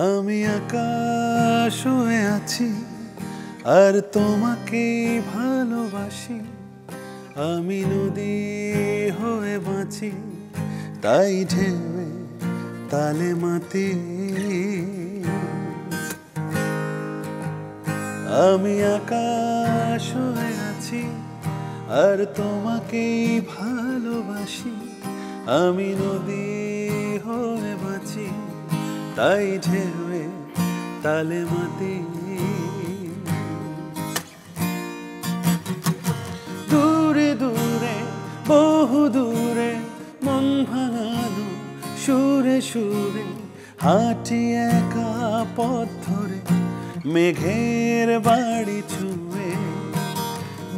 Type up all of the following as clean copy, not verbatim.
আমি আকাশ হয়ে আছি আর তোমাকে ভালোবাসি, আমি নদী হয়ে বাঁচি তাই ঢেউয়ে তালে মাতি। আমি আকাশ হয়ে আছি আর তোমাকে ভালোবাসি, আমি নদী হয়ে বাঁচি তাই ঢেউয়ে তালে মাতি। দূরে দূরে বহু দূরে মন ভাঙানো সুরে সুরে হাঁটি একা পথ ধরে মেঘের বাড়ি ছুঁয়ে।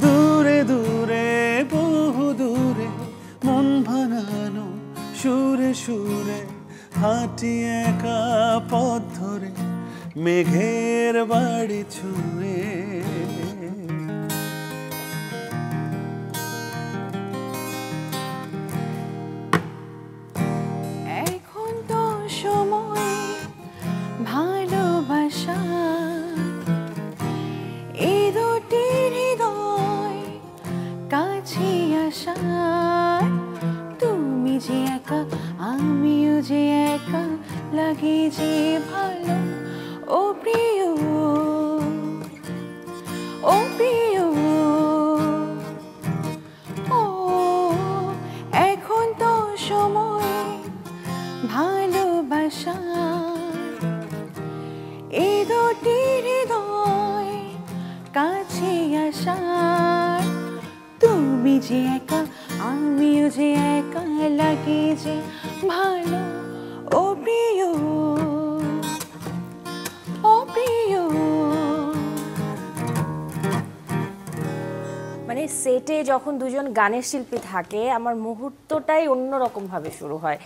দূরে দূরে বহু দূরে মন ভাঙানো সুরে সুরে হাঁটি একা পথ ধরে মেঘের বাড়ি ছুঁয়ে। এখন তো সময় ভালোবাসা, এই দুটি হৃদয় কাছে আসা। তুমি যে একা আমিও যে একা, লাগে যে ভালো। ও প্রিয়, ও প্রিয়, ও এখন তো সময় ভালোবাসা, এই দুটি হৃদয় কাছে আসা। তুমি যে একা আমিও যে একা, লাগে যে ভালো। ও প্রিয়, ও প্রিয়। মানে সেটে যখন দুজন গানের শিল্পী থাকে আমার মুহূর্তটাই অন্যরকম ভাবে শুরু হয়।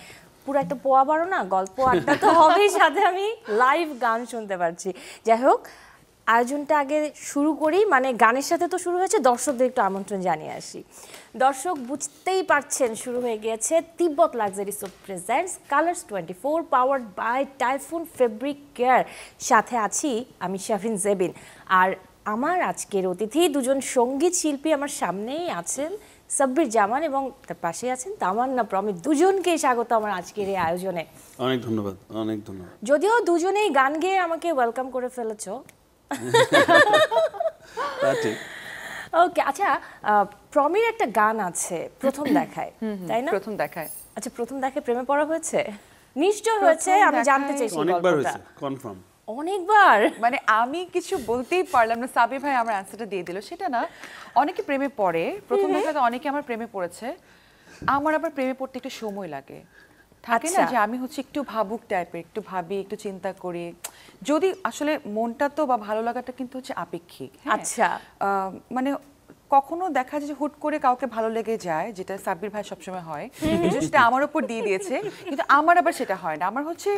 পুরো একটা পোয়া বারো না, গল্প আড্ডা তো হবেই, সাথে আমি লাইভ গান শুনতে পারছি। যাই হোক, আয়োজনটা আগে শুরু করি, মানে গানের সাথে তো শুরু হয়েছে, দর্শকদের একটু আমন্ত্রণ জানিয়ে আসি। দর্শক বুঝতেই পারছেন শুরু হয়ে গিয়েছে Tibet luxury soap presents Colors 24 powered by Typhoon fabric care. সাথে আছি আমি শাফিন জেবিন, আর আমার আজকের অতিথি দুজন সঙ্গীত শিল্পী আমার সামনেই আছেন, সাব্বির জামান এবং তার পাশে আছেন তামান্না প্রমি। দুজনকে স্বাগত আমার আজকের এই আয়োজনে। অনেক ধন্যবাদ, অনেক ধন্যবাদ। যদিও দুজনেই গান গেয়ে আমাকে ওয়েলকাম করে ফেলেছো। ওকে, আচ্ছা, প্রমির একটা গান আছে প্রথম দেখায়, তাই না? প্রথম দেখায়। আচ্ছা, প্রথম দেখায় প্রেমে পড়া হয়েছে? নিশ্চয় হয়েছে, আমি জানতে চাই। অনেকবার হয়েছে, কনফার্ম। অনেকবার? মানে আমি কিছু বলতেই পারলাম না, সাবির ভাই আমার অ্যান্সারটা দিয়ে দিল। সেটা না, অনেকে প্রেমে পড়ে, প্রথম দেখাতে অনেকে আমার প্রেমে পড়েছে। আমার আবার প্রেমে পড়তে একটু সময় লাগে, থাকে না যে আমি হচ্ছে একটু ভাবুক টাইপের, একটু ভাবি, একটু চিন্তা করি। যদি আসলে মনটা তো বা ভালো লাগাটা কিন্তু হচ্ছে আপেক্ষিক। আচ্ছা, মানে কখনো দেখা যায় যে হুট করে কাউকে ভালো লেগে যায়, যেটা সাব্বির ভাই সবসময় হয়, সেটা আমার উপর দিয়ে দিয়েছে। কিন্তু আমার আবার সেটা হয় না। আমার হচ্ছে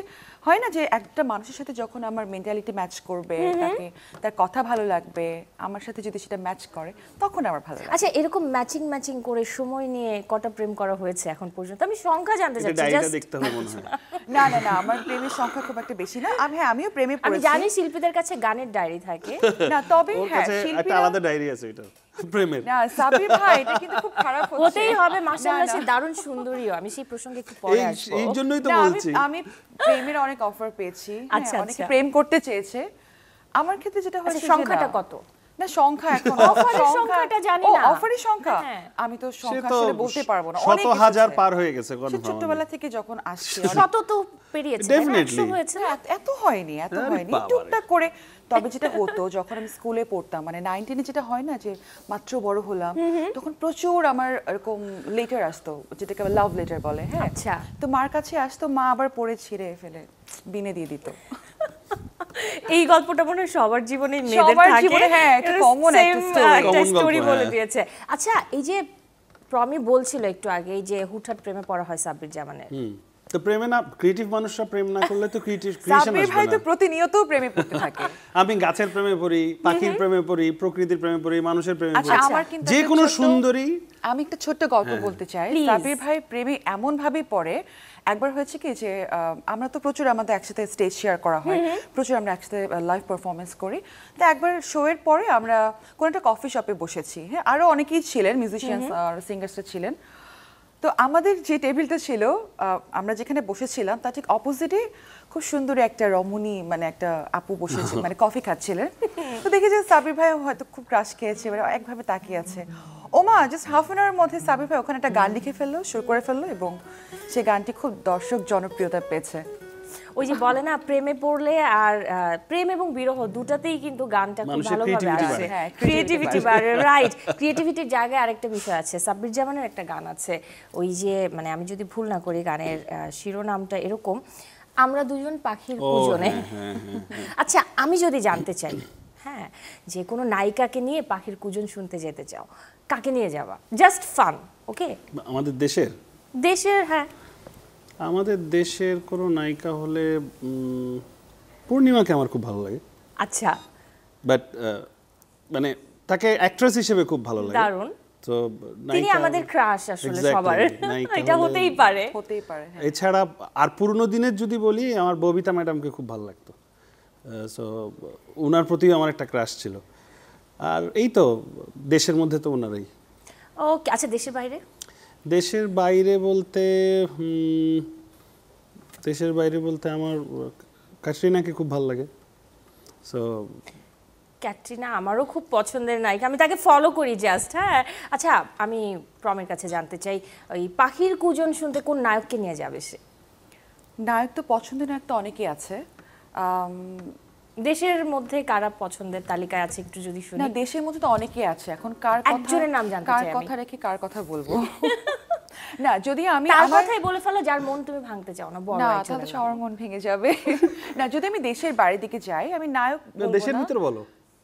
হয় না যে একটা মানুষের সাথে যখন আমার মেন্টালিটি ম্যাচ করবে, তাকে তার কথা ভালো লাগবে, আমার সাথে যদি সেটা ম্যাচ করে, তখন আমার ভালো লাগে। আচ্ছা, এরকম ম্যাচিং ম্যাচিং করে সময় নিয়ে কটা প্রেম করা হয়েছে এখন পর্যন্ত? আমি সংখ্যা জানতে চাচ্ছি। ডায়েরিটা দেখতে হবে মনে হয়। না না না, আমার প্রেমের সংখ্যা খুব একটা বেশি না। আমিও প্রেমে পড়েছি। আমি জানি শিল্পীদের কাছে গানের ডায়েরি থাকে। না, তবে ওর হ্যাঁ, কাছে একটা শিল্পীরা আলাদা ডায়েরি আছে এটা প্রেমের। না, সাবির ভাই এটা কিন্তু খুব খারাপ হচ্ছে। হতেই হবে, মাশাআল্লাহ সে দারুণ সুন্দরীও। আমি সেই প্রসঙ্গে একটু পরে আসবো। এই জন্যই তো না, বলছি। আমি প্রেমের অনেক অফার পেয়েছি। আচ্ছা, অনেকে প্রেম করতে চেয়েছে। আমার ক্ষেত্রে যেটা হয়েছে, সংখ্যাটা কত? না, সংখ্যা এখন অফারের সংখ্যাটা জানি না। অফারের সংখ্যা আমি তো সংখ্যা আসলে বলতে পারবো না। অনেক শত হাজার পার হয়ে গেছে কোন ভাবে। ছোটবেলা থেকে যখন আসছে শত তো পেরিয়েছে, ডেফিনেটলি হয়েছে। এত হয়নি, টুকটাক করে। তবে যেটা হতো যখন আমি স্কুলে পড়তাম, মানে 9-10 যেটা হয় না যে মাত্র বড় হলাম, তখন প্রচুর আমার এরকম লেটার আসতো, যেটাকে লাভ লেটার বলে। হ্যাঁ, আচ্ছা। তো মার কাছে আসতো, মা আবার পড়ে ছিঁড়ে ফেলে বিনে দিয়ে দিত। এই গল্পটা মনে হয় সবার জীবনে মেয়েদের থাকে। হ্যাঁ, একটা কমন একটা স্টোরি বলে দিয়েছে। আচ্ছা, এই যে প্রমি বলছিল একটু আগে যে হুটহাট প্রেমে পড়া হয় সাব্বির জামানের, তো প্রেমে না, ক্রিয়েটিভ মানুষরা প্রেম না করলে তো ক্রিয়েটিভ ক্রিয়েশন সাব্বির আসবে ভাই তো না। প্রতিনিয়ত প্রেমে পড়তে থাকে। আমি গাছের প্রেমে পড়ি, পাখির প্রেমে পড়ি, প্রকৃতির প্রেমে পড়ি, মানুষের প্রেমে আচ্ছা পড়ি, আমার কিন্তু যে একটা কোনো ছোট্ট- সুন্দরী। আমি একটা ছোট্ট গল্প বলতে চাই। Please. সাব্বির ভাই প্রেমে এমন ভাবে পড়ে, একবার হয়েছে কি যে আমরা তো প্রচুর আমাদের একসাথে স্টেজ শেয়ার করা হয়, প্রচুর আমরা একসাথে লাইভ পারফরমেন্স করি। তো একবার শো এর পরে আমরা কোন একটা কফি শপে বসেছি, হ্যাঁ, আরো অনেকেই ছিলেন, মিউজিশিয়ানস আর সিঙ্গার্সরা ছিলেন। তো আমাদের যে টেবিলটা ছিল, আমরা যেখানে বসেছিলাম তার ঠিক অপোজিটে খুব সুন্দর একটা রমণী, মানে একটা আপু বসেছে, মানে কফি খাচ্ছিলেন। তো দেখি যে সাব্বির ভাই হয়তো খুব ক্রাশ খেয়েছে, এবার একভাবে তাকিয়ে আছে। ওমা জাস্ট হাফ অ্যান আওয়ারের মধ্যে সাব্বির ভাই ওখানে একটা গান লিখে ফেললো, শুরু করে ফেললো, এবং সেই গানটি খুব দর্শক জনপ্রিয়তা পেয়েছে। ওই যে বলে না, প্রেমে পড়লে আর প্রেম এবং বিরহ দুটাতেই কিন্তু গানটা খুব মানুষের ভালোভাবে creativity আসে। বাড়ে। হ্যাঁ, ক্রিয়েটিভিটি বাড়ে, রাইট। ক্রিয়েটিভিটির জায়গায় আরেকটা বিষয় আছে, সাব্বির জামানের একটা গান আছে, ওই যে মানে আমি যদি ভুল না করি গানের শিরোনামটা এরকম, আমরা দুজন পাখির কুজনে। আচ্ছা আমি যদি জানতে চাই, হ্যাঁ, যে কোনো নায়িকাকে নিয়ে পাখির কুজন শুনতে যেতে চাও, কাকে নিয়ে যাবা? জাস্ট ফান, ওকে? আমাদের দেশের দেশের, হ্যাঁ। আমাদের দেশের কোনো নায়িকা হলে পূর্ণিমাকে আমার খুব ভালো লাগে, আচ্ছা, বাট মানে তাকে অ্যাক্ট্রেস হিসেবে খুব ভালো লাগে। দারুণ। তো তিনি আমাদের ক্রাশ আসলে Exactly, সবার, নায়িকা এটা হলে- হতেই পারে। হতেই পারে, হ্যাঁ। এছাড়া আর পুরনো দিনের যদি বলি, আমার ববিতা ম্যাডামকে খুব ভালো লাগতো, সো ওনার প্রতিও আমার একটা ক্রাশ ছিল। আর এই তো দেশের মধ্যে তো ওনারাই। ওকে, আচ্ছা দেশের বাইরে? দেশের বাইরে বলতে দেশের বাইরে বলতে আমার ক্যাটরিনাকে খুব ভালো লাগে। সো ক্যাটরিনা আমারও খুব পছন্দের নায়িকা, আমি তাকে ফলো করি জাস্ট, হ্যাঁ। আচ্ছা আমি প্রমের কাছে জানতে চাই, ওই পাখির কুজন শুনতে কোন নায়ককে নিয়ে যাবে সে? নায়ক তো পছন্দের নায়ক তো অনেকেই আছে। দেশের মধ্যে কারা পছন্দের তালিকায় আছে একটু যদি শুনি? না, দেশের মধ্যে তো অনেকেই আছে, এখন কার কথা, একজনের নাম জানতে কার চাই আমি। কথা রেখে কার কথা বলবো? না, যদি আমি তার আমার কথাই বলে ফেলো যার মন তুমি ভাঙতে চাও না, বড় না, একজনের তাহলে নাম। সবার মন ভেঙে যাবে। না, যদি আমি দেশের বাইরের দিকে যাই, আমি নায়ক বলবো দেশের না। ভিতরে বলো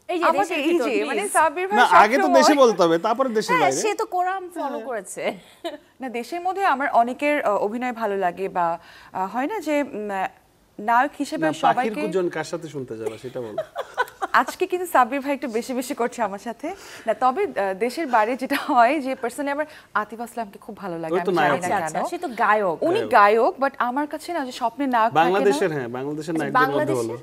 এই যে আমাকে দেশের এই ভিতর, যে মানে please। সাব্বির ভাই না, আগে তো সবসময়- দেশে বলতে হবে, তারপরে দেশের হ্যাঁ, বাইরে। সে তো কোরাম ফলো করেছে। না, দেশের মধ্যে আমার অনেকের অভিনয় ভালো লাগে, বা হয় না যে নায়ক হিসেবে না, পাখির সবাইকে। কুজন কার সাথে শুনতে যাবে সেটা বলো। আজকে কিন্তু সাব্বির ভাই একটু বেশি বেশি করছে আমার সাথে। না, তবে দেশের বাইরে যেটা হয় যে পার্সোনালি আমার আতিফ আসলামকে খুব ভালো লাগে, ওই তো আমি নায়ক। জানি না আচ্ছা, কেন। সে তো গায়ক। উনি গায়ক, বাট আমার কাছে না যে স্বপ্নের নায়ক থাকে না। বাংলাদেশের, হ্যাঁ, বাংলাদেশের নায়কদের মধ্যে বাংলাদেশের? বলো।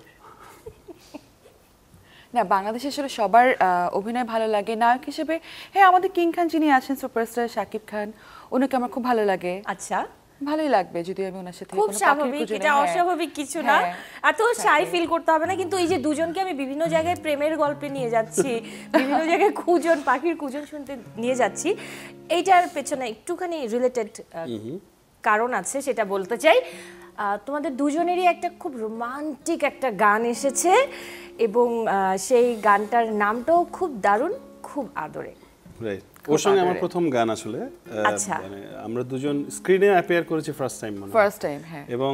না, বাংলাদেশে আসলে সবার অভিনয় ভালো লাগে। নায়ক হিসেবে হ্যাঁ, আমাদের কিং খান যিনি আছেন, সুপারস্টার শাকিব খান, ওনাকে আমার খুব ভালো লাগে। আচ্ছা, ভালোই লাগবে যদি আমি ওনার সাথে খুব কোনো পাখির স্বাভাবিক, কুজনে, এটা হ্যাঁ। অস্বাভাবিক কিছু না, হ্যাঁ। এত শাই ফিল করতে হবে না। কিন্তু এই যে দুজনকে আমি বিভিন্ন জায়গায় প্রেমের গল্পে নিয়ে যাচ্ছি, বিভিন্ন জায়গায় কুজন, পাখির কুজন শুনতে নিয়ে যাচ্ছি, এইটার পেছনে একটুখানি রিলেটেড কারণ আছে, সেটা বলতে চাই। তোমাদের দুজনেরই একটা খুব রোমান্টিক একটা গান এসেছে, এবং সেই গানটার নামটাও খুব দারুণ, খুব আদরে। রাইট, ওর সঙ্গে আমার প্রথম গান আসলে। আচ্ছা। মানে আমরা দুজন স্ক্রিনে অ্যাপিয়ার করেছি ফার্স্ট টাইম মনে হয়। ফার্স্ট টাইম, হ্যাঁ। এবং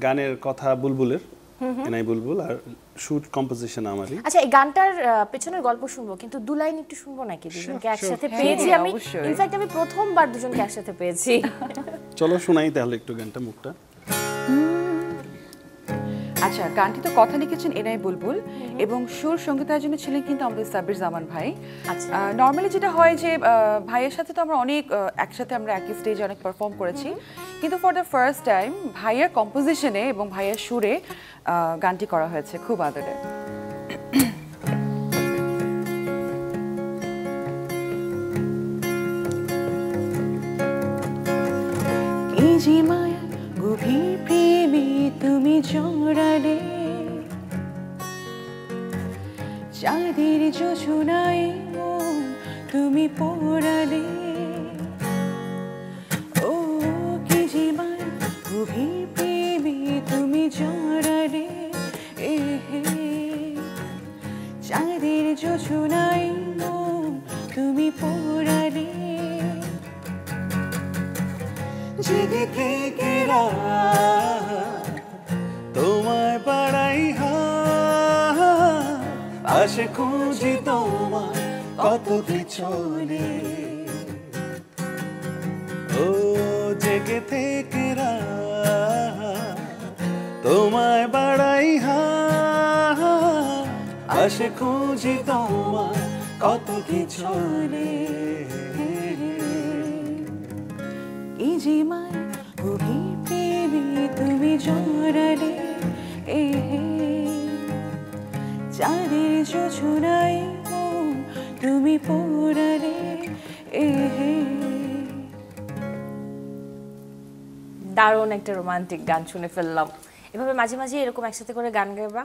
গানের কথা বুলবুলের, এনাই বুলবুল, আর শুট কম্পোজিশন আমারই। আচ্ছা, এই গানটার পেছনের গল্প শুনবো, কিন্তু দু লাইন একটু শুনবো নাকি? দুজনকে একসাথে হ্যাঁ, পেয়েছি আমি, অবশ্যই। ইনফ্যাক্ট আমি প্রথমবার দুজনকে একসাথে পেয়েছি। চলো শোনাই তাহলে একটু গানটা, মুখটা। আচ্ছা, গানটি তো কথা লিখেছেন এনাই বুলবুল, এবং সুর সঙ্গীতায়োজনে ছিলেন কিন্তু আমাদের সাব্বির জামান ভাই। আচ্ছা। নর্মালি যেটা হয় যে ভাইয়ের সাথে তো আমরা অনেক একসাথে আমরা একই স্টেজে অনেক পারফর্ম করেছি, কিন্তু ফর দ্য ফার্স্ট টাইম ভাইয়ের কম্পোজিশনে এবং ভাইয়ের সুরে গানটি করা হয়েছে, খুব আদরে। এই যে মায়া গভীর প্রেমে তুমি জড়ালে, চাঁদের যোজনায় মন তুমি পড়ালে, ও কি যে মায়া গভীর প্রেমে তুমি জড়ালে, এ হে, চাঁদের যোজনায় মন তুমি পড়ালে, জেগে থেকে তোমায় পাড়াই আসে খুঁজি তোমায় কত পিছনে, ও ও জেগে থেকে রাত তোমায় বাড়াই আসে খুঁজি তোমার কত কিছু এই যে মায় গভীর প্রেমে তুমি জড়ালে এ চাঁদের যোজনায় তুমি পড়ালে এ দারুণ একটা রোমান্টিক গান শুনে ফেললাম। এভাবে মাঝে মাঝে এরকম একসাথে করে গান গাইবা,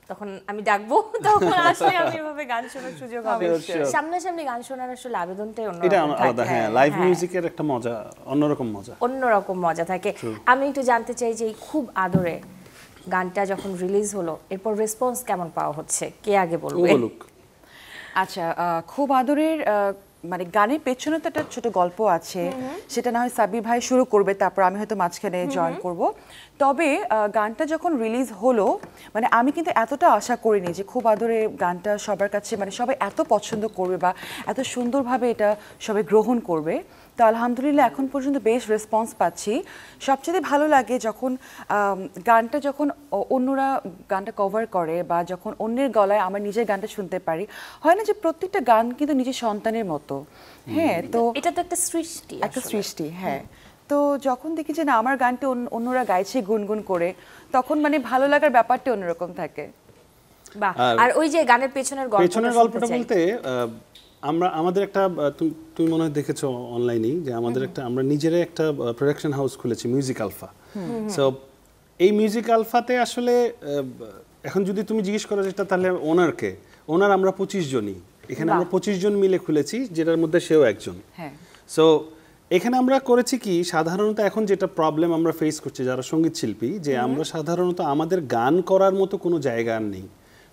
তখন আমি ডাকবো, তখন আসলে আমি এভাবে গান শোনার সুযোগ হবে। সামনাসামনি গান শোনার আসলে আবেদনটাই এটা অন্যরকম আলাদা, থাকে। হ্যাঁ, লাইভ মিউজিকের একটা মজা, অন্যরকম মজা। অন্যরকম মজা থাকে। আমি একটু জানতে চাই যে এই খুব আদরে গানটা যখন রিলিজ হলো, এরপর রেসপন্স কেমন পাওয়া হচ্ছে, কে আগে বলবে? আচ্ছা, খুব আদরের মানে গানের পেছনে তো একটা ছোট গল্প আছে, সেটা না হয় সাব্বির ভাই শুরু করবে, তারপর আমি হয়তো মাঝখানে জয়েন করব। তবে গানটা যখন রিলিজ হলো, মানে আমি কিন্তু এতটা আশা করিনি যে খুব আদরে গানটা সবার কাছে, মানে সবাই এত পছন্দ করবে বা এত সুন্দরভাবে এটা সবাই গ্রহণ করবে। তো আলহামদুলিল্লাহ এখন পর্যন্ত বেশ রেসপন্স পাচ্ছি। সবচেয়ে ভালো লাগে যখন গানটা যখন অন্যরা গানটা কভার করে বা যখন অন্যের গলায় আমার নিজের গানটা শুনতে পারি। হয় না যে প্রত্যেকটা গান কিন্তু নিজের সন্তানের মতো, হ্যাঁ, তো এটা তো একটা সৃষ্টি, হ্যাঁ। তো যখন দেখি যে না আমার গানটা অন্যরা গাইছে গুনগুন করে, তখন মানে ভালো লাগার ব্যাপারটা অন্যরকম থাকে। বাহ। আর ওই যে গানের পেছনের গল্পটা বলতে আমাদের একটা, তুমি মনে হয় দেখেছো অনলাইনেই, যে আমাদের একটা, আমরা নিজেরাই একটা প্রোডাকশন হাউস খুলেছি, মিউজিক আলফা। সো এই মিউজিক আলফাতে আসলে এখন যদি তুমি জিজ্ঞেস করো যেটা, তাহলে ওনার আমরা 25 জনই এখানে, আমরা 25 জন মিলে খুলেছি, যেটার মধ্যে সেও একজন। সো এখানে আমরা করেছি কি, সাধারণত এখন যেটা প্রবলেম আমরা ফেস করছি যারা সঙ্গীত শিল্পী, যে আমরা সাধারণত আমাদের গান করার মতো কোনো জায়গা আর নেই।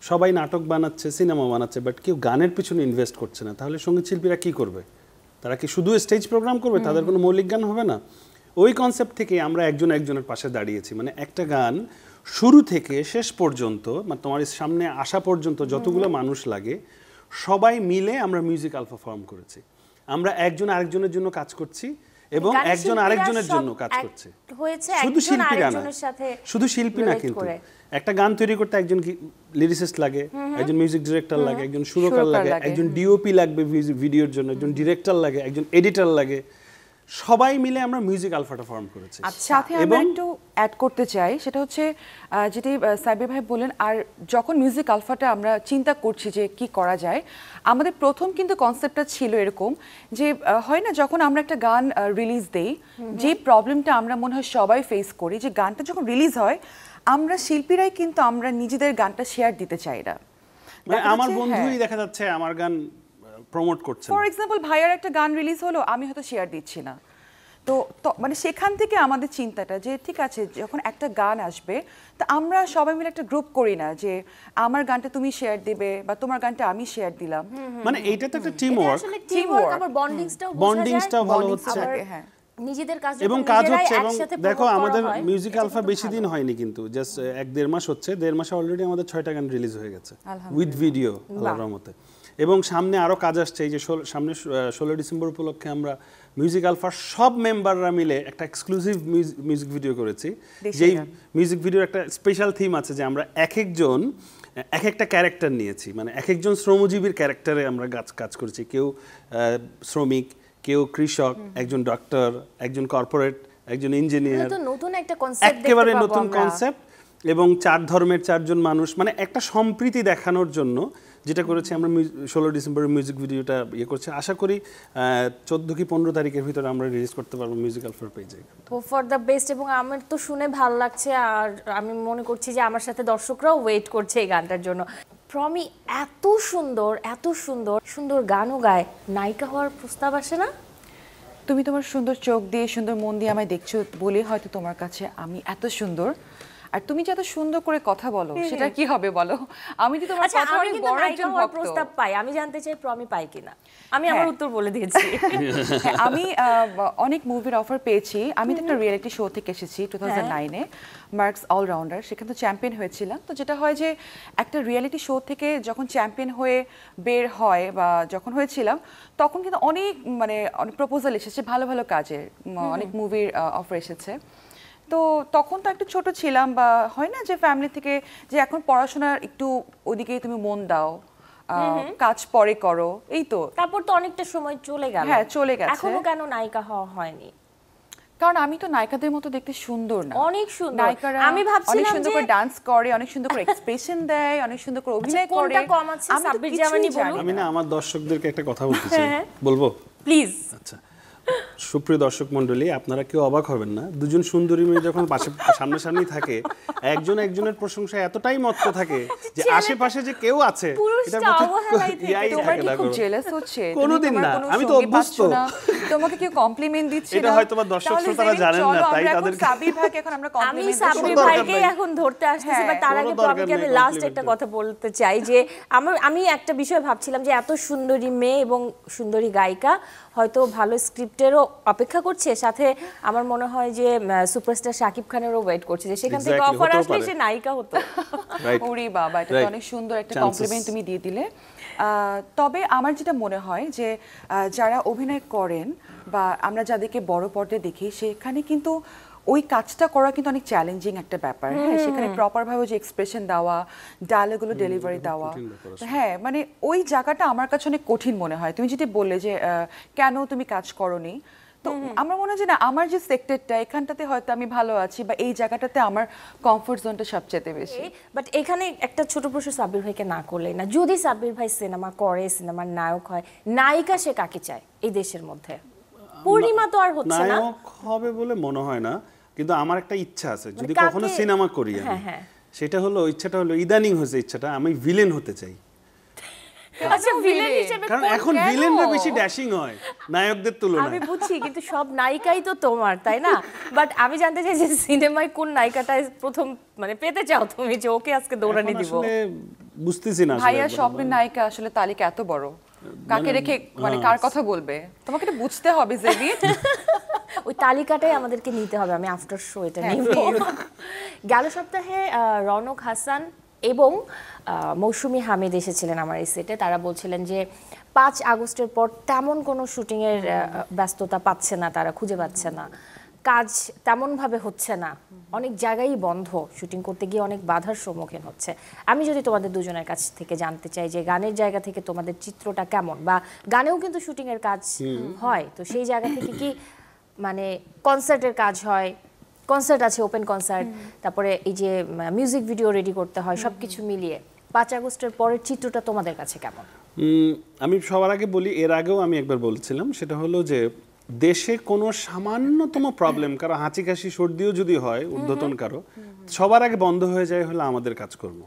সবাই নাটক বানাচ্ছে, সিনেমা বানাচ্ছে, বাট কেউ গানের পিছনে ইনভেস্ট করছে না। তাহলে সঙ্গীত শিল্পীরা কি করবে? তারা কি শুধু স্টেজ প্রোগ্রাম করবে? তাদের কোনো মৌলিক গান হবে না? ওই কনসেপ্ট থেকে আমরা একজনের পাশে দাঁড়িয়েছি। মানে একটা গান শুরু থেকে শেষ পর্যন্ত, মানে তোমার সামনে আসা পর্যন্ত যতগুলো মানুষ লাগে, সবাই মিলে আমরা মিউজিক আলফা ফর্ম করেছি। আমরা একজন আরেকজনের জন্য কাজ করছি এবং একজন আরেকজনের জন্য কাজ করছে। শুধু শিল্পী না, কিন্তু একটা গান তৈরি করতে একজন লিরিসিস্ট লাগে, একজন মিউজিক ডিরেক্টর লাগে, একজন সুরকার লাগে, একজন ডিওপি লাগবে ভিডিওর জন্য, একজন ডিরেক্টর লাগে, একজন এডিটর লাগে। সবাই মিলে আমরা মিউজিক আলফাটা ফর্ম করেছি। সাথে আমরা একটু অ্যাড করতে চাই, সেটা হচ্ছে যেটি সাব্বির ভাই বলেন, আর যখন মিউজিক আলফাটা আমরা চিন্তা করছি যে কি করা যায়, আমাদের প্রথম কিন্তু কনসেপ্টটা ছিল এরকম যে, হয় না যখন আমরা একটা গান রিলিজ দেই, যে প্রবলেমটা আমরা মনে হয় সবাই ফেস করি, যে গানটা যখন রিলিজ হয়, আমরা শিল্পীরাই কিন্তু আমরা নিজেদের গানটা শেয়ার দিতে চাই না। আমার বন্ধুই দেখা যাচ্ছে আমার গান প্রমোট করছে। ফর এক্সাম্পল, ভাইয়ার একটা গান রিলিজ হলো, আমি হয়তো শেয়ার দিচ্ছি না। তো মানে সেখান থেকে আমাদের চিন্তাটা যে ঠিক আছে, যখন একটা গান আসবে, তা আমরা সবাই মিলে একটা গ্রুপ করি না যে আমার গানটা তুমি শেয়ার দিবে বা তোমার গানটা আমি শেয়ার দিলাম। মানে এইটা তো একটা টিম ওয়ার্ক, আবার বন্ডিংসটাও ভালো হচ্ছে, নিজেদের কাজ এবং কাজ হচ্ছে। এবং দেখো আমাদের মিউজিক আলফা বেশি দিন হয়নি, কিন্তু জাস্ট 1-1.5 মাস হচ্ছে। 1.5 মাসে অলরেডি আমাদের 6টা গান রিলিজ হয়ে গেছে উইথ ভিডিও, আল্লাহর রহমতে। এবং সামনে আরো কাজ আসছে। এই যে সামনে 16 ডিসেম্বর উপলক্ষে আমরা মিউজিক আলফার সব মেম্বাররা মিলে একটা এক্সক্লুসিভ মিউজিক ভিডিও করেছি। যেই মিউজিক ভিডিওর একটা স্পেশাল থিম আছে, যে আমরা একজন একটা ক্যারেক্টার নিয়েছি, মানে একজন শ্রমজীবীর ক্যারেক্টারে আমরা কাজ করেছি। কেউ শ্রমিক, কেউ কৃষক, একজন ডক্টর, একজন কর্পোরেট, একজন ইঞ্জিনিয়ার। একেবারে নতুন কনসেপ্ট, এবং 4 ধর্মের 4 জন মানুষ, মানে একটা সম্প্রীতি দেখানোর জন্য যেটা করেছি আমরা। 16 ডিসেম্বরের মিউজিক ভিডিওটা করছি। আশা করি 14 কি 15 তারিখের ভিতরে আমরা রিলিজ করতে পারবো মিউজিক আলফার পেজে। Hope for the best. এবং আমার তো শুনে ভালো লাগছে, আর আমি মনে করছি যে আমার সাথে দর্শকরাও ওয়েট করছে এই গানটার জন্য। প্রমি এত সুন্দর গানও গায়, নায়িকা হওয়ার প্রস্তাব আসে না? তুমি তোমার সুন্দর চোখ দিয়ে, সুন্দর মন দিয়ে আমায় দেখছো বলে হয়তো তোমার কাছে আমি এত সুন্দর। আর তুমি যে এত সুন্দর করে কথা বলো সেটা কি হবে বলো? আমি তো তোমার আচ্ছা কথা আমি অনেক কিন্তু বড় নায়িকা একজন হওয়ার ভক্ত। প্রস্তাব পাই, আমি জানতে চাই প্রমি পাই কিনা। আমি আমার উত্তর বলে দিয়েছি। হ্যাঁ, আমি অনেক মুভির অফার পেয়েছি। আমি তো একটা রিয়েলিটি শো থেকে এসেছি 2009-এ, মার্কস অলরাউন্ডার, সেখানে তো চ্যাম্পিয়ন হয়েছিলাম। তো যেটা হয় যে একটা রিয়েলিটি শো থেকে যখন চ্যাম্পিয়ন হয়ে বের হয় বা যখন হয়েছিলাম তখন কিন্তু অনেক অনেক প্রপোজাল এসেছে ভালো ভালো কাজের, অনেক মুভির অফার এসেছে। তো তখন তো একটু ছোট ছিলাম, বা হয় না যে ফ্যামিলি থেকে যে এখন পড়াশোনার একটু ওদিকেই তুমি মন দাও, কাজ পরে করো, এই তো। তারপর তো অনেকটা সময় চলে গেল। হ্যাঁ, চলে গেছে। এখনো কেন নায়িকা হওয়া হয়নি? কারণ আমি তো নায়িকাদের মতো দেখতে সুন্দর না। অনেক সুন্দর। নায়িকারা আমি অনেক ভাবছিলাম সুন্দর যে করে ডান্স করে, অনেক সুন্দর করে এক্সপ্রেশন দেয়, অনেক সুন্দর করে অভিনয় করে। কোনটা কম আছে? আমি তো সাব্বির কিছুই জামানি জানি বলুন। আমি না আমার দর্শকদেরকে একটা কথা বলতে চাই, বলবো? প্লিজ। আচ্ছা, সুপ্রিয় দর্শক মণ্ডলী, আপনারা কেউ অবাক হবেন না, দুজন সুন্দরী মেয়ে যখন সামনাসামনি থাকে, একজন একজনের প্রশংসায় এতটাই মত্ত থাকে যে আশেপাশে যে কেউ আছে এটার মধ্যে ইয়াই তোমার থাকে কি না খুব কোনো। জেলাস হচ্ছে? কোনোদিন না, আমি তো অভ্যস্ত। তোমাকে কেউ কমপ্লিমেন্ট দিচ্ছে না, এটা হয়তো বা দর্শক শ্রোতারা জানেন না, তাই তাদেরকে সাবির ভাইকে এখন আমরা আমি কমপ্লিমেন্ট সাব্বির ভাইকে এখন ধরতে আসতেছি, বাট তার আগে প্রমিকে আমি লাস্ট একটা কথা বলতে চাই যে আমি একটা বিষয় ভাবছিলাম যে এত সুন্দরী মেয়ে এবং সুন্দরী গায়িকা হয়তো ভালো স্ক্রিপ্টেরও অপেক্ষা করছে, সাথে আমার মনে হয় যে সুপারস্টার শাকিব খানেরও ওয়েট করছে যে সেখান থেকে অফার আসলে সে নায়িকা হতো। ওরে বাবা, এটা তো অনেক সুন্দর একটা কমপ্লিমেন্ট তুমি দিয়ে দিলে। তবে আমার যেটা মনে হয় যে যারা অভিনয় করেন বা আমরা যাদেরকে বড় পর্দায় দেখি, সেখানে কিন্তু ওই কাজটা করা কিন্তু অনেক চ্যালেঞ্জিং একটা ব্যাপার। হ্যাঁ, সেখানে প্রপার ভাবে যে এক্সপ্রেশন দেওয়া, ডায়লগুলো ডেলিভারি দেওয়া, হ্যাঁ মানে ওই জায়গাটা আমার কাছে অনেক কঠিন মনে হয়। তুমি যেটা বললে যে কেন তুমি কাজ করোনি, তো আমার মনে হয় যে না, আমার যে সেক্টরটা এখানটাতে হয়তো আমি ভালো আছি, বা এই জায়গাটাতে আমার কমফোর্ট জোনটা সবচেয়ে বেশি। বাট এখানে একটা ছোট প্রশ্ন সাব্বির ভাইকে না করলেই না, যদি সাব্বির ভাই সিনেমা করে, সিনেমার নায়ক হয়, নায়িকা সে কাকে চায় এই দেশের মধ্যে? পূর্ণিমা তো আর হচ্ছে না। নায়ক হবে বলে মনে হয় না, কিন্তু আমার একটা ইচ্ছা আছে যদি কখনো সিনেমা করি আমি, সেটা হলো, ইচ্ছাটা হলো, ইদানিং হয়েছে ইচ্ছাটা, আমি ভিলেন হতে চাই। আচ্ছা, ভিলেন হিসেবে কারণ এখন ভিলেনরা বেশি ড্যাশিং হয় নায়কদের তুলনায়। আমি বুঝছি, কিন্তু সব নায়িকাই তো তোমার, তাই না? বাট আমি জানতে চাই যে সিনেমায় কোন নায়িকাটা প্রথম পেতে চাও তুমি, যে ওকে আজকে দৌড়ানি দিব? আসলে বুঝতেছি না ভাইয়া স্বপ্নের নায়িকা আসলে তালিকা এত বড়, কাকে রেখে কার কথা বলবে? তোমাকে এটা বুঝতে হবে জেবি। ওই তালিকাটাই আমাদেরকে নিতে হবে, আমি আফটার শো এটা নিব। গেল সপ্তাহে রৌনক হাসান এবং মৌসুমী হামিদ এসেছিলেন আমার এই সেটে। তারা বলছিলেন যে 5 আগস্টের পর তেমন কোনো শুটিংয়ের ব্যস্ততা পাচ্ছে না, তারা খুঁজে পাচ্ছে না, কাজ তেমনভাবে হচ্ছে না, অনেক জায়গায় বন্ধ, শুটিং করতে গিয়ে অনেক বাধার সম্মুখীন হচ্ছে। আমি যদি তোমাদের দুজনের কাছ থেকে জানতে চাই যে গানের জায়গা থেকে তোমাদের চিত্রটা কেমন, বা গানেও কিন্তু শুটিংয়ের কাজ হয়, তো সেই জায়গা থেকে কি কনসার্টের কাজ হয়, কনসার্ট আছে, ওপেন কনসার্ট, তারপরে এই যে মিউজিক ভিডিও রেডি করতে হয়, সবকিছু মিলিয়ে 5 আগস্টের পরের চিত্রটা তোমাদের কাছে কেমন? আমি সবার আগে বলি, এর আগেও আমি একবার বলছিলাম, সেটা হলো যে দেশে কোনো সামান্যতম প্রবলেম, কারো হাঁচি কাশি সর্দিও যদি হয় ঊর্ধ্বতন কারো, সবার আগে বন্ধ হয়ে যায় হলো আমাদের কাজকর্ম।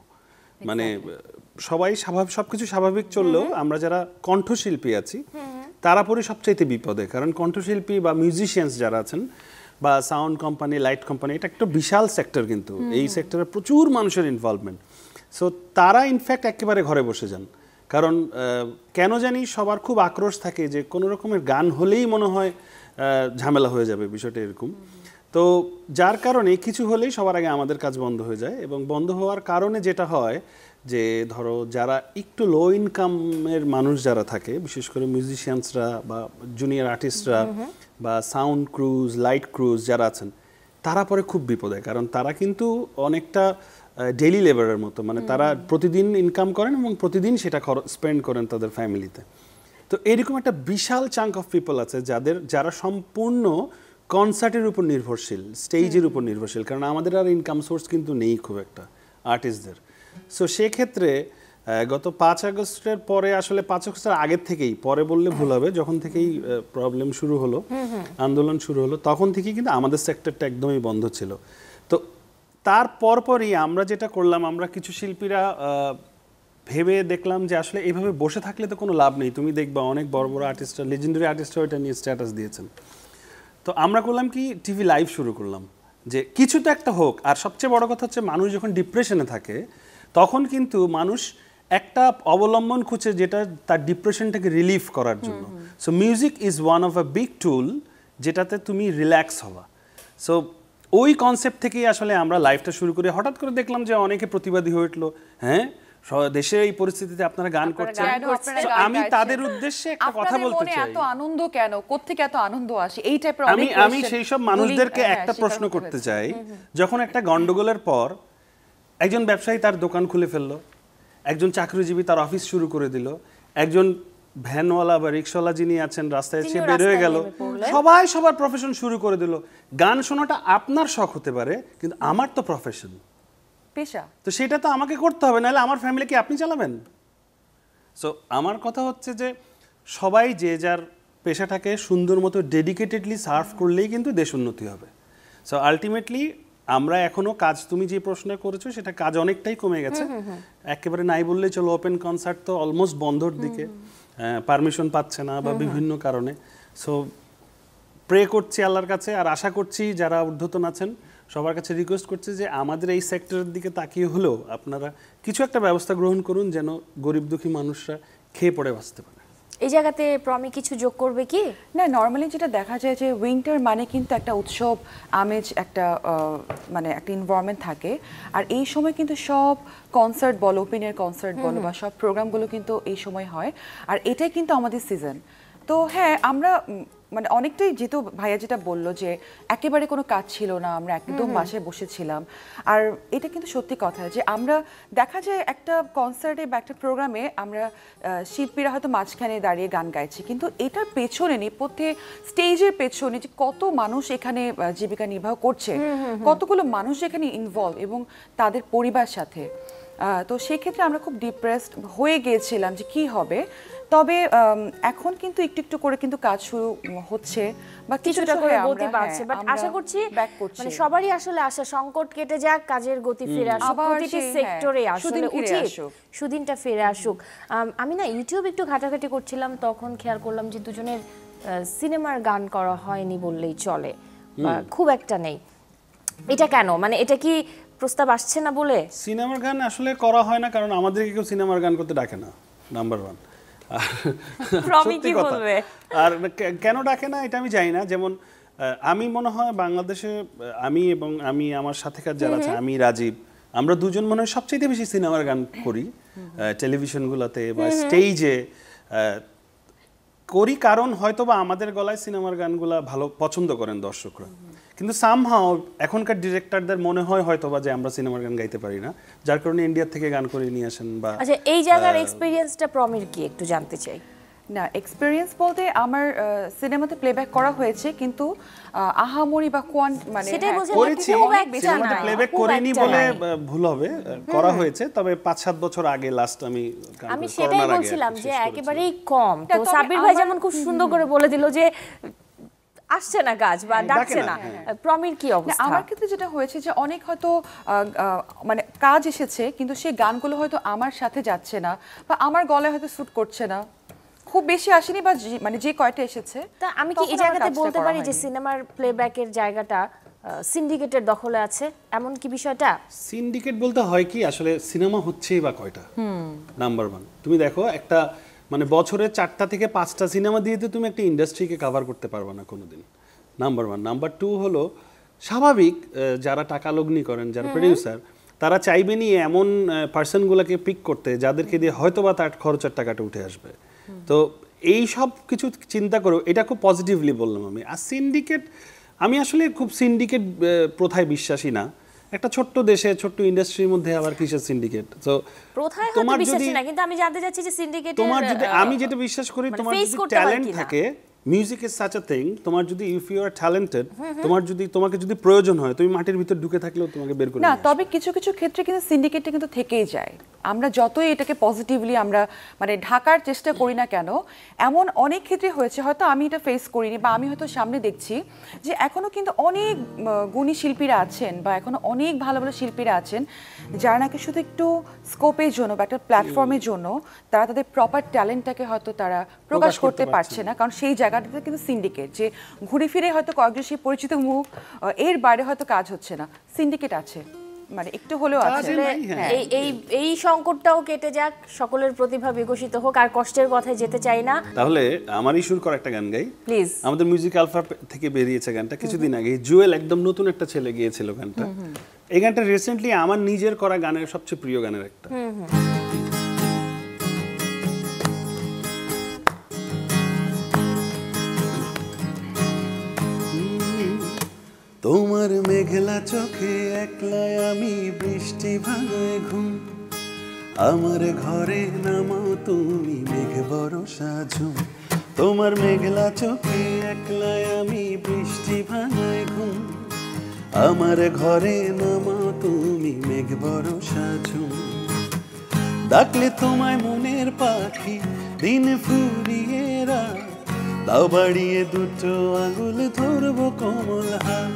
সবাই সবকিছু স্বাভাবিক চললেও আমরা যারা কণ্ঠশিল্পী আছি তারা পরে সবচাইতে বিপদে, কারণ কণ্ঠশিল্পী বা মিউজিশিয়ানস যারা আছেন বা সাউন্ড কোম্পানি, লাইট কোম্পানি, এটা একটা বিশাল সেক্টর, কিন্তু এই সেক্টরে প্রচুর মানুষের ইনভলভমেন্ট। সো তারা ইনফ্যাক্ট একেবারে ঘরে বসে যান, কারণ কেন জানি সবার খুব আক্রোশ থাকে যে কোনো রকমের গান হলেই মনে হয় ঝামেলা হয়ে যাবে, বিষয়টা এরকম। তো যার কারণে কিছু হলেই সবার আগে আমাদের কাজ বন্ধ হয়ে যায়, এবং বন্ধ হওয়ার কারণে যেটা হয় যে ধরো যারা একটু লো ইনকামের মানুষ যারা থাকে, বিশেষ করে মিউজিশিয়ানসরা বা জুনিয়র আর্টিস্টরা বা সাউন্ড ক্রুজ, লাইট ক্রুজ যারা আছেন, তারা পরে খুব বিপদে, কারণ তারা কিন্তু অনেকটা ডেইলি লেবারের মতো, তারা প্রতিদিন ইনকাম করেন এবং প্রতিদিন সেটা স্পেন্ড করেন তাদের ফ্যামিলিতে। তো এরকম একটা বিশাল চাঙ্ক অফ পিপল আছে যারা সম্পূর্ণ কনসার্টের উপর নির্ভরশীল, স্টেজের উপর নির্ভরশীল, কারণ আমাদের আর ইনকাম সোর্স কিন্তু নেই খুব একটা আর্টিস্টদের। সো সেক্ষেত্রে গত 5 আগস্টের পরে, আসলে 5 আগস্টের আগের থেকেই, পরে বললে ভুল হবে, যখন থেকেই প্রবলেম শুরু হলো, আন্দোলন শুরু হলো, তখন থেকেই কিন্তু আমাদের সেক্টরটা একদমই বন্ধ ছিল। তো তার পরপরই আমরা যেটা করলাম, আমরা কিছু শিল্পীরা ভেবে দেখলাম যে আসলে এইভাবে বসে থাকলে তো কোনো লাভ নেই। তুমি দেখবা অনেক বড় বড় আর্টিস্টরা, লেজেন্ডারি আর্টিস্টরা এটা নিয়ে স্ট্যাটাস দিয়েছেন। তো আমরা করলাম কি, টিভি লাইভ শুরু করলাম, যে কিছু তো একটা হোক। আর সবচেয়ে বড় কথা হচ্ছে মানুষ যখন ডিপ্রেশনে থাকে তখন কিন্তু মানুষ একটা অবলম্বন খুঁজে যেটা তার ডিপ্রেশনটাকে রিলিফ করার জন্য। So music is one of a big tool যেটাতে তুমি রিল্যাক্স হওয়া। সো ওই কনসেপ্ট থেকেই আসলে আমরা লাইফটা শুরু করি। হঠাৎ করে দেখলাম যে অনেকে প্রতিবাদী হয়ে উঠলো, হ্যাঁ দেশের এই পরিস্থিতিতে আপনারা গান করছেন। আমি তাদের উদ্দেশ্যে একটা কথা বলতে চাই, এত আনন্দ কেন, কোত্থেকে এত আনন্দ আসে, এই টাইপের আমি সেই সব মানুষদেরকে একটা প্রশ্ন করতে চাই, যখন একটা গন্ডগোলের পর একজন ব্যবসায়ী তার দোকান খুলে ফেললো, একজন চাকরিজীবী তার অফিস শুরু করে দিল, একজন ভ্যানওয়ালা বা রিক্সাওয়ালা যিনি আছেন রাস্তায় সে বের হয়ে গেল, সবাই সবার প্রফেশন শুরু করে দিল। গান শোনাটা আপনার শখ হতে পারে, কিন্তু আমার তো প্রফেশন, পেশা, তো সেটা তো আমাকে করতে হবে, নাহলে আমার ফ্যামিলি কি আপনি চালাবেন? সো আমার কথা হচ্ছে যে সবাই যে যার পেশাটাকে সুন্দর মতো ডেডিকেটেডলি সার্ভ করলেই কিন্তু দেশ উন্নতি হবে। সো আলটিমেটলি আমরা এখনো কাজ, তুমি যে প্রশ্ন করেছো সেটা কাজ অনেকটাই কমে গেছে, একেবারে নাই বললেই চলো। ওপেন কনসার্ট তো অলমোস্ট বন্ধর দিকে, পারমিশন পাচ্ছে না বা বিভিন্ন কারণে। সো প্রে করছি আল্লাহর কাছে, আর আশা করছি যারা ঊর্ধ্বতন আছেন সবার কাছে রিকোয়েস্ট করছি যে আমাদের এই সেক্টরের দিকে তাকিয়ে হলেও আপনারা কিছু একটা ব্যবস্থা গ্রহণ করুন যেন গরিব দুঃখী মানুষরা খেয়ে পড়ে বাঁচতে পারে। এই জায়গাতে প্রমি কিছু যোগ করবে কি? না, নর্মালি যেটা দেখা যায় যে উইন্টার মানে কিন্তু একটা উৎসব আমেজ, একটা মানে একটা এনভায়রনমেন্ট থাকে। আর এই সময় কিন্তু সব কনসার্ট বলো, ওপেন এয়ার কনসার্ট বলো বা সব প্রোগ্রামগুলো কিন্তু এই সময় হয়। আর এটাই কিন্তু আমাদের সিজন। তো হ্যাঁ, আমরা মানে অনেকটাই, যেহেতু ভাইয়া যেটা বললো যে একেবারে কোনো কাজ ছিল না, আমরা একদম বাসায় বসেছিলাম। আর এটা কিন্তু সত্যি কথা যে আমরা দেখা যায় একটা কনসার্টে বা একটা প্রোগ্রামে আমরা শিল্পীরা হয়তো মাঝখানে দাঁড়িয়ে গান গাইছি, কিন্তু এটার পেছনে নেপথ্যে স্টেজের পেছনে যে কত মানুষ এখানে জীবিকা নির্বাহ করছে, কতগুলো মানুষ এখানে ইনভলভ এবং তাদের পরিবার সাথে। তো সেক্ষেত্রে আমরা খুব ডিপ্রেসড হয়ে গিয়েছিলাম যে কি হবে। তবে এখন কিন্তু একটু একটু করে কিন্তু কাজ শুরু হচ্ছে বা কিছুটা করে গতি বাড়ছে। বাট আশা করছি মানে সবারই আসলে আশা সংকট কেটে যাক, কাজের গতি ফিরে আসুক, প্রতিটি সেক্টরে আসলে উচিত সুদিনটা ফিরে আসুক। আমি না ইউটিউব একটু ঘাটাঘাটি করছিলাম, তখন খেয়াল করলাম যে দুজনের সিনেমার গান করা হয়নি বললেই চলে, খুব একটা নেই। এটা কেন? মানে এটা কি প্রস্তাব আসছে না বলে? সিনেমার গান আসলে করা হয় না কারণ আমাদেরকে কেউ সিনেমার গান করতে ডাকে না, নাম্বার 1। আর কেন ডাকে না এটা আমি জানি না। যেমন আমি মনে হয় বাংলাদেশে আমি এবং আমার সাথেকার যারা আছে, আমি রাজীব, আমরা দুজন মনে হয় সবচেয়ে বেশি সিনেমার গান করি টেলিভিশনগুলোতে বা স্টেজে করি, কারণ হয়তোবা আমাদের গলায় সিনেমার গানগুলা ভালো পছন্দ করেন দর্শকরা। কিন্তু সামহাও এখনকার ডিরেক্টরদের মনে হয় হয়তোবা যে আমরা সিনেমার গান গাইতে পারি না, যার কারণে ইন্ডিয়া থেকে গান করে নিয়ে আসেন। বা আচ্ছা, এই জায়গার এক্সপেরিয়েন্সটা প্রমির কি একটু জানতে চাই। না, এক্সপেরিয়েন্স বলতে আমার সিনেমাতে প্লেব্যাক করা হয়েছে, কিন্তু আহামরি বা মানে করেছি, সিনেমাতে প্লেব্যাক করিনি বলে ভুল হবে, করা হয়েছে। তবে 5-7 বছর আগে লাস্ট আমি সেটাই বলছিলাম যে একেবারেই কম। তো সাব্বির ভাই যেমন খুব সুন্দর করে বলে দিল যে আসছে না কাজ বা ডাকছে না, প্রমির কি অবস্থা? আমার ক্ষেত্রে যেটা হয়েছে যে অনেক হয়তো মানে কাজ এসেছে, কিন্তু সেই গানগুলো হয়তো আমার সাথে যাচ্ছে না বা আমার গলায় হয়তো স্যুট করছে না, খুব বেশি আসেনি বা মানে যে কয়টা এসেছে। তা আমি কি এই জায়গাতে বলতে পারি যে সিনেমার প্লেব্যাকের জায়গাটা সিন্ডিকেটের দখলে আছে, এমন কি বিষয়টা? সিন্ডিকেট বলতে হয় কি, আসলে সিনেমা হচ্ছেই বা কয়টা? নাম্বার 1 তুমি দেখো, একটা মানে বছরে 4টা থেকে 5টা সিনেমা দিয়ে তুমি একটা ইন্ডাস্ট্রিকে কভার করতে পারবে না কোনোদিন, নাম্বার 1। নাম্বার 2 হলো স্বাভাবিক যারা টাকা লগ্নি করেন, যারা প্রডিউসার, তারা চাইবেনি এমন পার্সনগুলোকে পিক করতে যাদেরকে দিয়ে হয়তো বা তার খরচের টাকাটা উঠে আসবে। তো এই সব কিছু চিন্তা করো, এটা খুব পজিটিভলি বললাম আমি। আর সিন্ডিকেট, আমি আসলে খুব সিন্ডিকেট প্রথায় বিশ্বাসী না। একটা ছোট্ট দেশে ছোট্ট ইন্ডাস্ট্রির মধ্যে আবার কিসের সিন্ডিকেট? তো প্রথায় হয়তো বিশ্বাসী না, কিন্তু আমি জানতে চাচ্ছি যে সিন্ডিকেটের, তোমার যদি, আমি যেটা বিশ্বাস করি, তোমার যদি ট্যালেন্ট থাকে, music is such a thing, তোমার যদি ইফ ইউ আর ট্যালেন্টেড, তোমাকে যদি প্রয়োজন হয়, তুমি মাটির ভিতর ঢুকে থাকলেও তোমাকে বের করে না। তবে কিছু কিছু ক্ষেত্রে কিন্তু সিন্ডিকেটটা কিন্তু থেকেই যায়। আমরা যতই এটাকে পজিটিভলি আমরা মানে ঢাকার চেষ্টা করি না কেন, এমন অনেক ক্ষেত্রে হয়েছে, হয়তো আমি এটা ফেস করিনি বা আমি হয়তো সামনে দেখছি যে এখনো কিন্তু অনেক গুণী শিল্পীরা আছেন বা এখনো অনেক ভালো ভালো শিল্পীরা আছেন যারা নাকি শুধু একটু স্কোপের জন্য বা একটা প্ল্যাটফর্মের জন্য তারা তাদের প্রপার ট্যালেন্টটাকে হয়তো তারা প্রকাশ করতে পারছে না, কারণ সেই জায়গাটাতে কিন্তু সিন্ডিকেট, যে ঘুরে ফিরে হয়তো কয়েকজন সেই পরিচিত মুখ, এর বাইরে হয়তো কাজ হচ্ছে না, সিন্ডিকেট আছে, মানে একটু হলেও আছে। এই সংকটটাও কেটে যাক, সকলের প্রতিভা বিকশিত হোক, আর কষ্টের কথায় যেতে চাই না। তাহলে আমারই সুর করা একটা গান গাই প্লিজ। আমাদের মিউজিক আলফা থেকে বেরিয়েছে গানটা কিছুদিন আগে, জুয়েল একদম নতুন একটা ছেলে গিয়েছিল গানটা। এই গানটা রিসেন্টলি আমার নিজের করা গানের সবচেয়ে প্রিয় গানের একটা। তোমার মেঘলা চোখে একলাই আমি বৃষ্টি ভাঙায় ঘুম, আমার ঘরে নামাও তুমি মেঘ বরষা ঝুম। তোমার মেঘলা চোখে একলাই আমি বৃষ্টি ভাঙায় ঘুম, আমার ঘরে নামাও তুমি মেঘ বরষা ঝুম। ডাকলে তোমায় মনের পাখি দিন ফুরিয়ে রাত, দাও বাড়িয়ে দুটো আঙুল ধরবো কোমল হাত।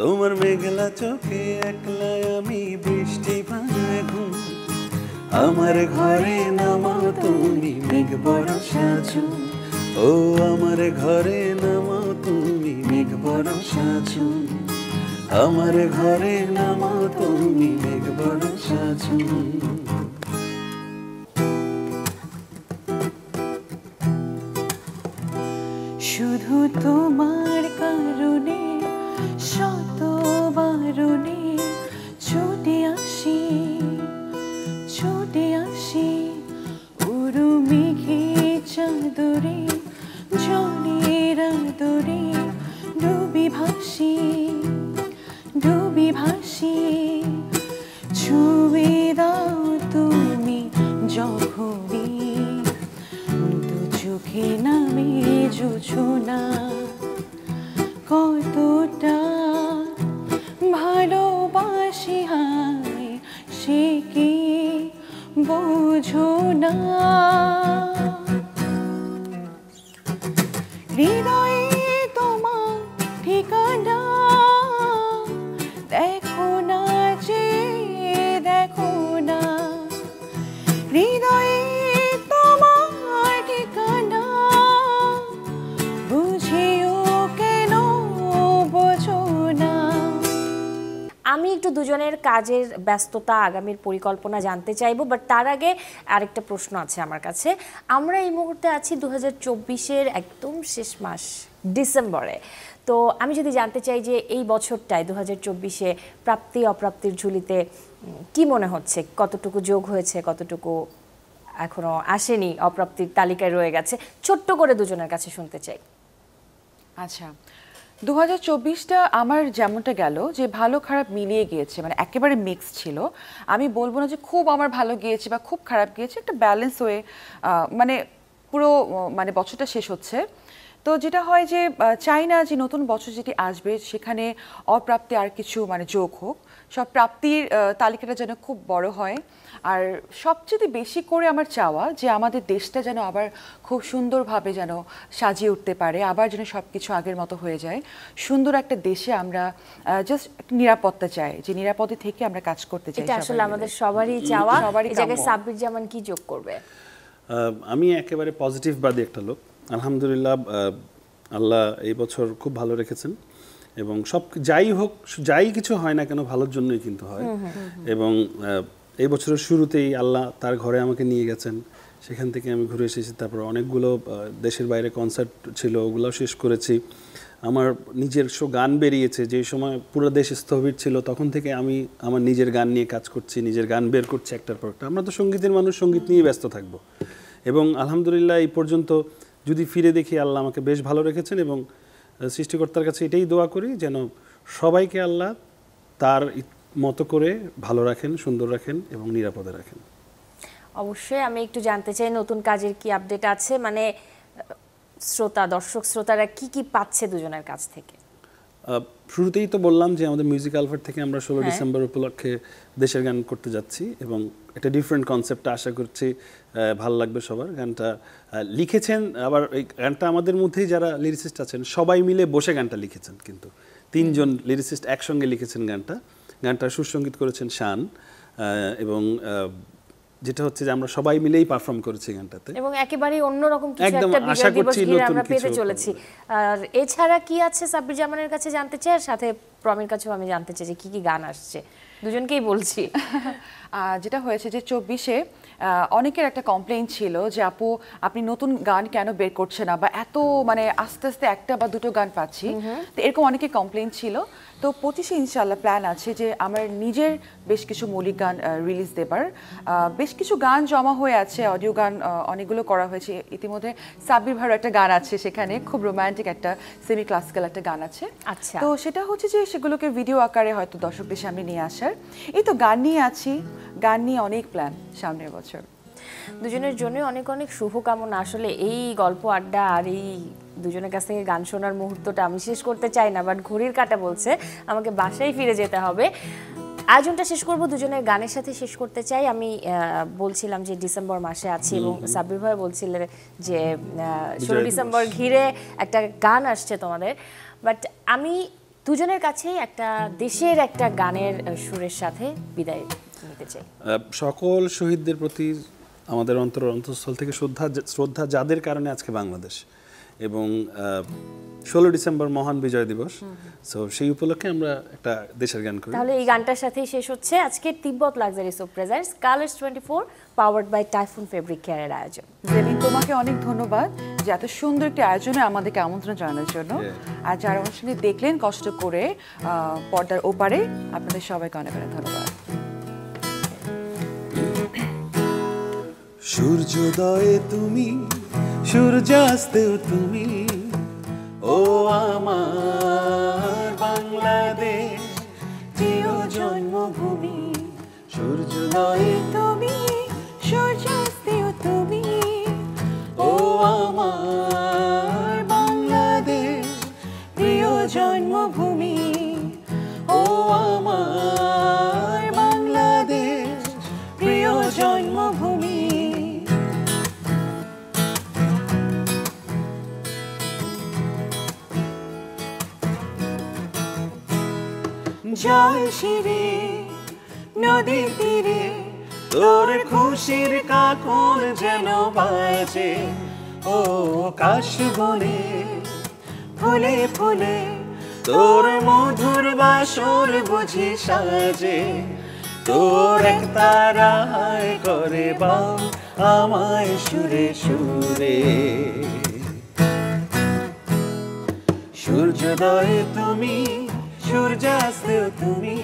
তোমার মেঘলা চোখে একলাই আমি বৃষ্টি ভাঙায় ঘুম, আমার ঘরে নামাও তুমি মেঘ বরষা ঝুম। ও আমার ঘরে নামাও তুমি মেঘ বরষা ঝুম, আমার ঘরে নামাও তুমি মেঘ বরষা ঝুম। শুধু তোমার কারণে শত বারণে ছুটে আসি উড়ু মেঘে চাদরে জলের আদরে ডুবি ভাসি ছুঁয়ে দাও তুমি যখনই দু চোখে নামে জোছনা, কতটা ভালোবাসি হায় সে কি বোঝো না। হৃদয়ে তোমার ঠিকানা দেখো না যে দেখো না, হৃদয়ে তোমার ঠিকানা বুঝিও কেন বোঝো না। আমি একটু দুজনের কাজের ব্যস্ততা, আগামীর পরিকল্পনা জানতে চাইবো, বাট তার আগে আরেকটা প্রশ্ন আছে আমার কাছে। আমরা এই মুহূর্তে আছি 2024-এর একদম শেষ মাস, ডিসেম্বরে। তো আমি যদি জানতে চাই যে এই বছরটায় 2024-এ প্রাপ্তি অপ্রাপ্তির ঝুলিতে কি মনে হচ্ছে, কতটুকু যোগ হয়েছে, কতটুকু এখনো আসেনি, অপ্রাপ্তির তালিকায় রয়ে গেছে, ছোট্ট করে দুজনের কাছে শুনতে চাই। আচ্ছা, 2024টা আমার যেমনটা গেল যে ভালো খারাপ মিলিয়ে গিয়েছে, মানে একেবারে মিক্স ছিল। আমি বলবো না যে খুব আমার ভালো গিয়েছে বা খুব খারাপ গিয়েছে, একটা ব্যালেন্স হয়ে মানে পুরো মানে বছরটা শেষ হচ্ছে। তো যেটা হয় যে চাই না যে নতুন বছর যেটি আসবে সেখানে অপ্রাপ্তি আর কিছু মানে যোগ হোক, সব প্রাপ্তির তালিকাটা যেন খুব বড় হয়। আর সবচেয়ে বেশি করে আমার চাওয়া যে আমাদের দেশটা যেন আবার খুব সুন্দরভাবে যেন সাজিয়ে উঠতে পারে, আবার যেন সব কিছু আগের মতো হয়ে যায়। সুন্দর একটা দেশে আমরা জাস্ট নিরাপত্তা চাই, যে নিরাপদে থেকে আমরা কাজ করতে চাই। এটা আসলে আমাদের সবারই চাওয়া। এই জায়গায় সাব্বির জামান কি যোগ করবে? আমি একেবারে পজিটিভবাদী একটা লোক। আলহামদুলিল্লাহ, আল্লাহ এই বছর খুব ভালো রেখেছেন এবং সব যাই হোক, যাই কিছু হয় না কেন ভালোর জন্যই কিন্তু হয়। এবং এই বছরের শুরুতেই আল্লাহ তার ঘরে আমাকে নিয়ে গেছেন, সেখান থেকে আমি ঘুরে এসেছি। তারপর অনেকগুলো দেশের বাইরে কনসার্ট ছিল, ওগুলোও শেষ করেছি। আমার নিজস্ব গান বেরিয়েছে, যেই সময় পুরো দেশ স্থবির ছিল তখন থেকে আমি আমার নিজের গান নিয়ে কাজ করছি, নিজের গান বের করছি একটার পর একটা। আমরা তো সঙ্গীতের মানুষ, সঙ্গীত নিয়ে ব্যস্ত থাকবো। এবং আলহামদুলিল্লাহ এই পর্যন্ত যদি ফিরে দেখি আল্লাহ আমাকে বেশ ভালো রেখেছেন। এবং সৃষ্টিকর্তার কাছে এটাই দোয়া করি যেন সবাইকে আল্লাহ তার মতো করে ভালো রাখেন, সুন্দর রাখেন এবং নিরাপদে রাখেন। অবশ্যই আমি একটু জানতে চাই নতুন কাজের কি আপডেট আছে, মানে দর্শক শ্রোতারা কি কি পাচ্ছে দুজনের কাছ থেকে? শুরুতেই তো বললাম যে আমাদের মিউজিক আলফার থেকে আমরা 16 ডিসেম্বর উপলক্ষে দেশের গান করতে যাচ্ছি এবং একটা ডিফারেন্ট কনসেপ্টটা আশা করছি ভালো লাগবে সবার। গানটা লিখেছেন আবার এই গানটা আমাদের মধ্যেই যারা লিরিসিস্ট আছেন সবাই মিলে বসে গানটা লিখেছেন, কিন্তু 3 জন লিরিসিস্ট একসঙ্গে লিখেছেন গানটা সুরসঙ্গীত করেছেন শান এবং যেটা হচ্ছে যে আমরা সবাই মিলেই পারফর্ম করেছি গানটাতে এবং একেবারেই অন্যরকম কিছু একটা বিজয় দিবস ঘিরে আমরা পেতে চলেছি। আর এছাড়া কি আছে সাব্বির জামানের কাছে জানতে চাই, আর সাথে প্রমির কাছেও আমি জানতে চাই যে কি কি গান আসছে, দুজনকেই বলছি। যেটা হয়েছে যে 24-এ অনেকের একটা কমপ্লেইন ছিল যে আপু আপনি নতুন গান কেন বের করছে না, বা এত মানে আস্তে আস্তে একটা বা দুটো গান পাচ্ছি, তো এরকম অনেকের কমপ্লেইন ছিল। তো 25-এ ইনশাআল্লাহ প্ল্যান আছে যে আমার নিজের বেশ কিছু মৌলিক গান রিলিজ দেবার। বেশ কিছু গান জমা হয়ে আছে, অডিও গান অনেকগুলো করা হয়েছে ইতিমধ্যে। সাব্বির ভাইয়ের একটা গান আছে সেখানে, খুব রোমান্টিক একটা সেমি ক্লাসিক্যাল একটা গান আছে। আচ্ছা, তো সেটা হচ্ছে যে সেগুলোকে ভিডিও আকারে হয়তো দর্শকদের সামনে নিয়ে আসার। এই তো গান নিয়ে আছি, গান নিয়ে অনেক প্ল্যান সামনের বছর। দুজনের জন্য অনেক অনেক শুভকামনা। আসলে এই গল্প আড্ডা আর এই দুজনের কাছ থেকে গান শোনার মুহূর্তটা আমি শেষ করতে চাই না, বাট ঘড়ির কাঁটা বলছে আমাকে বাসায় ফিরে যেতে হবে। আয়োজনটা শেষ করব দুজনের গানের সাথে শেষ করতে চাই। আমি বলছিলাম যে ডিসেম্বর মাসে আছি এবং সাব্বির ভাই বলছিলেন যে 16 ডিসেম্বর ঘিরে একটা গান আসছে তোমাদের, বাট আমি দুজনের কাছেই একটা দেশের একটা গানের সুরের সাথে বিদায় নিতে চাই। সকল শহীদদের প্রতি আমাদের অন্তঃস্থল থেকে শ্রদ্ধা যাদের কারণে আজকে বাংলাদেশ, এবং 16 ডিসেম্বর মহান বিজয় দিবস, সো সেই উপলক্ষে আমরা একটা দেশের গান করি। তাহলে এই গানটার সাথেই শেষ হচ্ছে আজকে Tibet luxury soap presents Colors 24 powered by Typhoon fabric কেয়ারের আয়োজন। জেলিন, তোমাকে অনেক ধন্যবাদ যে এত সুন্দর একটি আয়োজনে আমাদেরকে আমন্ত্রণ জানানোর জন্য। আর যারা অনুষ্ঠানে দেখলেন কষ্ট করে পর্দার ওপারে, আপনাদের সবাইকে অনেক অনেক ধন্যবাদ। সূর্যোদয়ে তুমি, সূর্যাস্তেও তুমি, ও আমার বাংলাদেশ প্রিয় জন্মভূমি। সূর্যোদয়ে তুমি, সূর্যাস্তেও তুমি, ও আমার বাংলাদেশ প্রিয় জন্মভূমি, ও আমার বাংলাদেশ প্রিয় জন্মভূমি। জয় শিরে নদীর তীরে তোর খুশির কাকন যেন বাজে, ও কাশ বনে ফুলে ফুলে তোর মধুর বাসর বুঝি সাজে, তোর এক তারায় করে বাউ আমায় সুরে সুরে। সূর্যোদয়ে তুমি, সূর্যাস্তেও তুমি,